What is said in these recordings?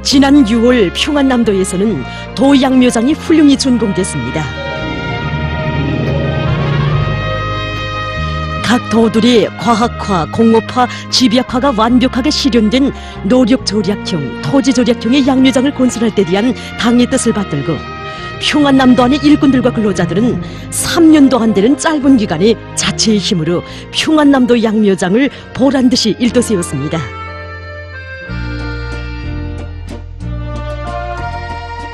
지난 6월 평안남도에서는 도양묘장이 훌륭히 준공됐습니다. 각 도들의 과학화, 공업화, 집약화가 완벽하게 실현된 노력절약형, 토지절약형의 양묘장을 건설할 때 대한 당의 뜻을 받들고 평안남도 안의 일꾼들과 근로자들은 3년도 안 되는 짧은 기간에 자체의 힘으로 평안남도 양묘장을 보란듯이 일떠세웠습니다.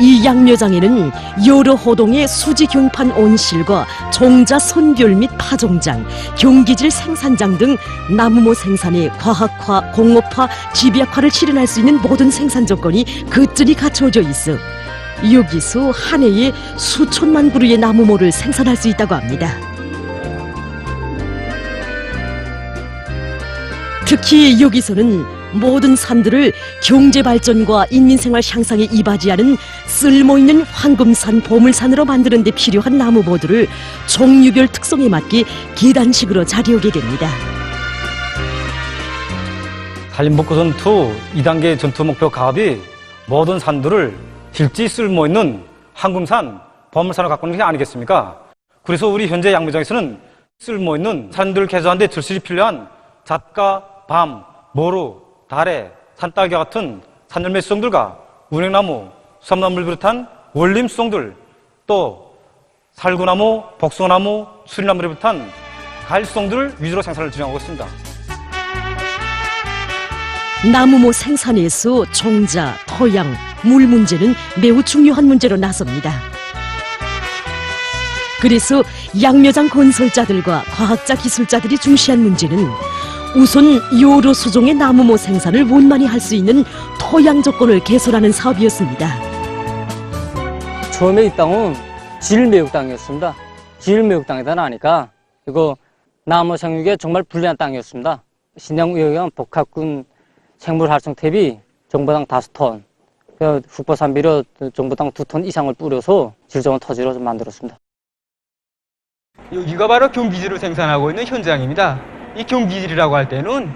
이 양묘장에는 여러 호동의 수지 경판 온실과 종자 선별 및 파종장, 경기질 생산장 등 나무모 생산의 과학화, 공업화, 집약화를 실현할 수 있는 모든 생산 조건이 그뜰히 갖춰져 있어 여기서 한 해에 수천만 그루의 나무모를 생산할 수 있다고 합니다. 특히 여기서는 모든 산들을 경제발전과 인민생활 향상에 이바지하는 쓸모있는 황금산, 보물산으로 만드는 데 필요한 나무모들을 종류별 특성에 맞게 계단식으로 자리하게 됩니다. 산림복구전투 2단계 전투 목표 가압이 모든 산들을 실제 쓸모있는 황금산, 보물산으로 갖고 있는 게 아니겠습니까? 그래서 우리 현재 양묘장에서는 쓸모있는 산들 개조하는 데 절실히 필요한 잣과 밤, 모루, 다래, 산딸기와 같은 산열매 수종들과 운행나무, 수삼나무를 비롯한 원림 수종들, 또 살구나무, 복숭아나무, 수리나무를 비롯한 가일수종들을 위주로 생산을 진행하고 있습니다. 나무모 생산에서 종자, 토양, 물 문제는 매우 중요한 문제로 나섭니다. 그래서 양묘장 건설자들과 과학자, 기술자들이 중시한 문제는 우선 여러 수종의 나무모 생산을 원만히 할 수 있는 토양 조건을 개설하는 사업이었습니다. 처음에 이 땅은 질매육 땅이었습니다. 질매육 땅이다 나니까 이거 나무 생육에 정말 불리한 땅이었습니다. 신양우역은 복합군 생물활성 탭이 정보당 5톤, 흑보산비료 정보당 2톤 이상을 뿌려서 질 좋은 토지로 좀 만들었습니다. 여기가 바로 경기지를 생산하고 있는 현장입니다. 이 경기질이라고 할 때는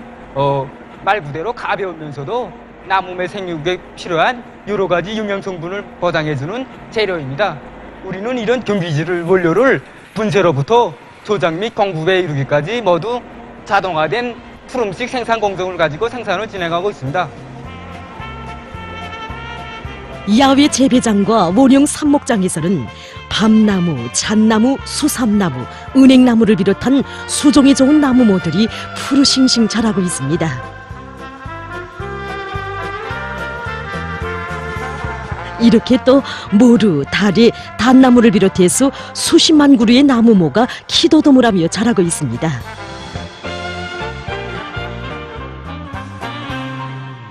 말 그대로 가벼우면서도 나무의 생육에 필요한 여러 가지 영양 성분을 보장해주는 재료입니다. 우리는 이런 경기질 원료를 분쇄로부터 조작 및 공급에 이르기까지 모두 자동화된 푸름식 생산 공정을 가지고 생산을 진행하고 있습니다. 야외 재배장과 원형 삽목장에서는 밤나무, 잣나무, 수삼나무, 은행나무를 비롯한 수종이 좋은 나무모들이 푸르싱싱 자라고 있습니다. 이렇게 또 모루, 다리, 단나무를 비롯해서 수십만 그루의 나무모가 키도도물하며 자라고 있습니다.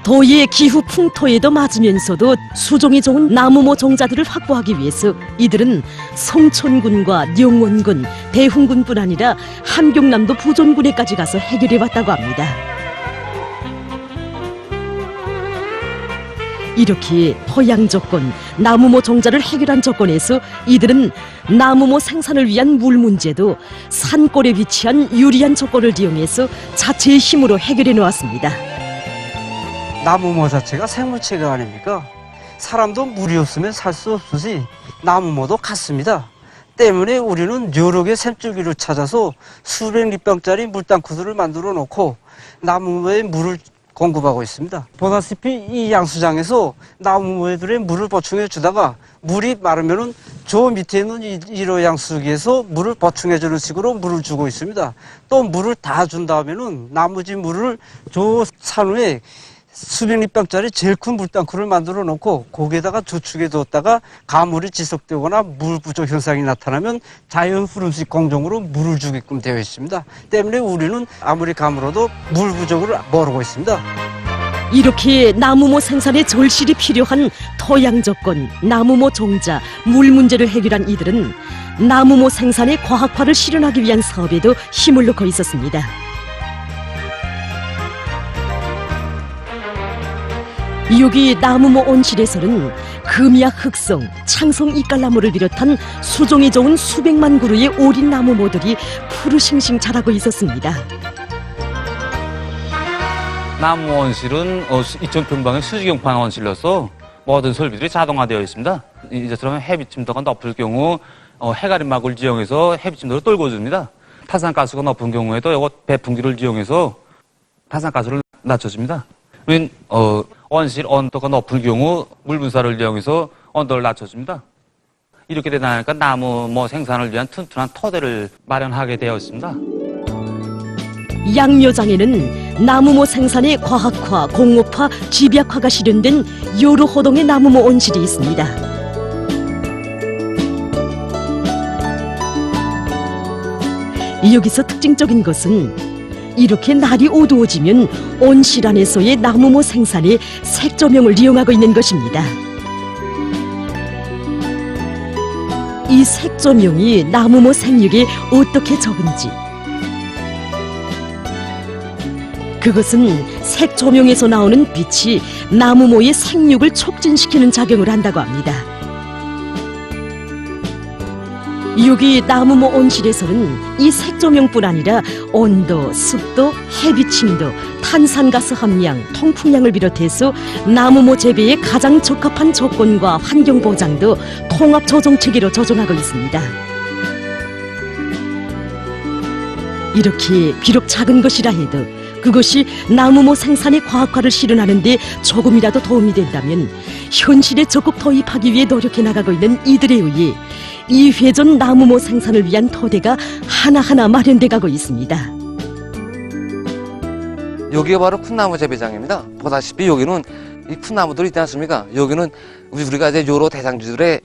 도의 기후 풍토에도 맞으면서도 수종이 좋은 나무모 종자들을 확보하기 위해서 이들은 성촌군과 영원군, 대훈군뿐 아니라 함경남도 부존군에까지 가서 해결해왔다고 합니다. 이렇게 토양 조건, 나무모 종자를 해결한 조건에서 이들은 나무모 생산을 위한 물 문제도 산골에 위치한 유리한 조건을 이용해서 자체의 힘으로 해결해 놓았습니다. 나무모 자체가 생물체가 아닙니까? 사람도 물이 없으면 살 수 없듯이 나무모도 같습니다. 때문에 우리는 여러 개 샘줄기를 찾아서 수백 리병짜리 물땅구들을 만들어 놓고 나무모에 물을 공급하고 있습니다. 보다시피 이 양수장에서 나무모들의 물을 보충해 주다가 물이 마르면은 저 밑에 있는 이로 양수기에서 물을 보충해 주는 식으로 물을 주고 있습니다. 또 물을 다 준 다음에는 나머지 물을 저 산후에 수백 리병짜리 제일 큰 물땅구를 만들어 놓고 거기에다가 저축해 뒀다가 가물이 지속되거나 물 부족 현상이 나타나면 자연 흐름식 공정으로 물을 주게끔 되어 있습니다. 때문에 우리는 아무리 가물어도 물 부족을 모르고 있습니다. 이렇게 나무모 생산에 절실히 필요한 토양 조건, 나무모 종자, 물 문제를 해결한 이들은 나무모 생산의 과학화를 실현하기 위한 사업에도 힘을 넣고 있었습니다. 여기 나무모 온실에서는 금약 흑성, 창성 이깔나무를 비롯한 수종이 좋은 수백만 그루의 오린 나무모들이 푸르싱싱 자라고 있었습니다. 나무 원실은 2,000평방의 수직용판 원실로서 모든 설비들이 자동화되어 있습니다. 이제처럼 해비침도가 높을 경우 해가림막을 이용해서 해비침도를 떨궈줍니다. 타산가스가 높은 경우에도 이거 배풍기를 이용해서 타산가스를 낮춰줍니다. 원실 온도가 높은 경우 물 분사를 이용해서 온도를 낮춰줍니다. 이렇게 되다 보니까 나무 생산을 위한 튼튼한 토대를 마련하게 되어 있습니다. 양묘장에는 나무모 생산의 과학화, 공업화, 집약화가 실현된 여러 호동의 나무모 온실이 있습니다. 여기서 특징적인 것은 이렇게 날이 어두워지면 온실 안에서의 나무모 생산에 색조명을 이용하고 있는 것입니다. 이 색조명이 나무모 생육에 어떻게 적은지, 그것은 색조명에서 나오는 빛이 나무모의 생육을 촉진시키는 작용을 한다고 합니다. 여기 나무모 온실에서는 이 색조명뿐 아니라 온도, 습도, 해비침도, 탄산가스 함량, 통풍량을 비롯해서 나무모 재배에 가장 적합한 조건과 환경 보장도 통합 조정 체계로 조정하고 있습니다. 이렇게 비록 작은 것이라 해도 그것이 나무모 생산의 과학화를 실현하는 데 조금이라도 도움이 된다면 현실에 적극 도입하기 위해 노력해 나가고 있는 이들에 의해 이 회전 나무모 생산을 위한 토대가 하나하나 마련돼 가고 있습니다. 여기가 바로 풋나무 재배장입니다. 보다시피 여기는 이 풋나무들이 있지 않습니까? 여기는 우리가 이제 여러 대상지들의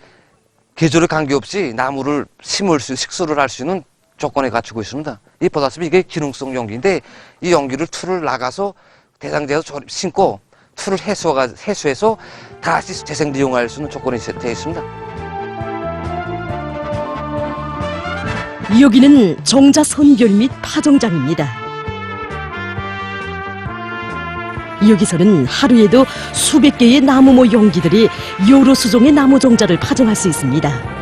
계절에 관계없이 나무를 식수를 할 수 있는 조건에 갖추고 있습니다. 이 보다시피 이게 기능성 용기인데 이 용기를 틀을 나가서 대상지에서 심고 틀을 해수해서 다시 재생利用할 수 있는 조건이 되어 있습니다. 여기는 종자 선별 및 파종장입니다. 여기서는 하루에도 수백 개의 나무모 용기들이 여러 수종의 나무 종자를 파종할 수 있습니다.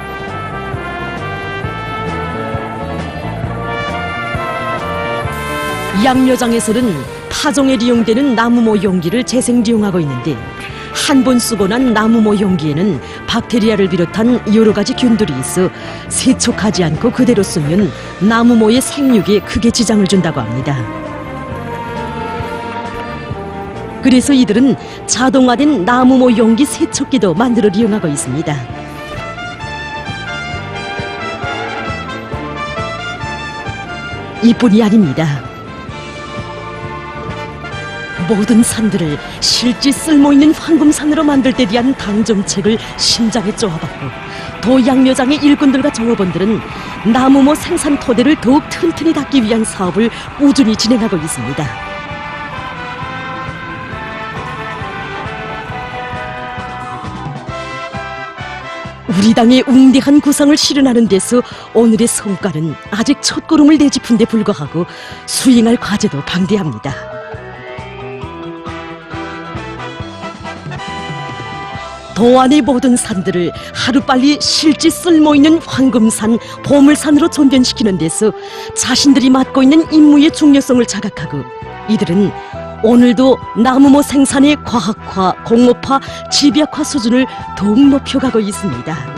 양묘장에서는 파종에利用되는 나무모 용기를 재생利用하고 있는데 한 번 쓰고 난 나무모 용기에는 박테리아를 비롯한 여러 가지 균들이 있어 세척하지 않고 그대로 쓰면 나무모의 생육에 크게 지장을 준다고 합니다. 그래서 이들은 자동화된 나무모 용기 세척기도 만들어 이용하고 있습니다. 이뿐이 아닙니다. 모든 산들을 실제 쓸모있는 황금산으로 만들 때 대한 당정책을 심장에 쪼아봤고 도 양묘장의 일꾼들과 종업원들은 나무모 생산 토대를 더욱 튼튼히 닦기 위한 사업을 꾸준히 진행하고 있습니다. 우리 당의 웅대한 구상을 실현하는 데서 오늘의 성과는 아직 첫걸음을 내짚은 데 불과하고 수행할 과제도 방대합니다. 도안의 모든 산들을 하루빨리 실제 쓸모있는 황금산, 보물산으로 존변시키는 데서 자신들이 맡고 있는 임무의 중요성을 자각하고 이들은 오늘도 나무모 생산의 과학화, 공업화, 집약화 수준을 더욱 높여가고 있습니다.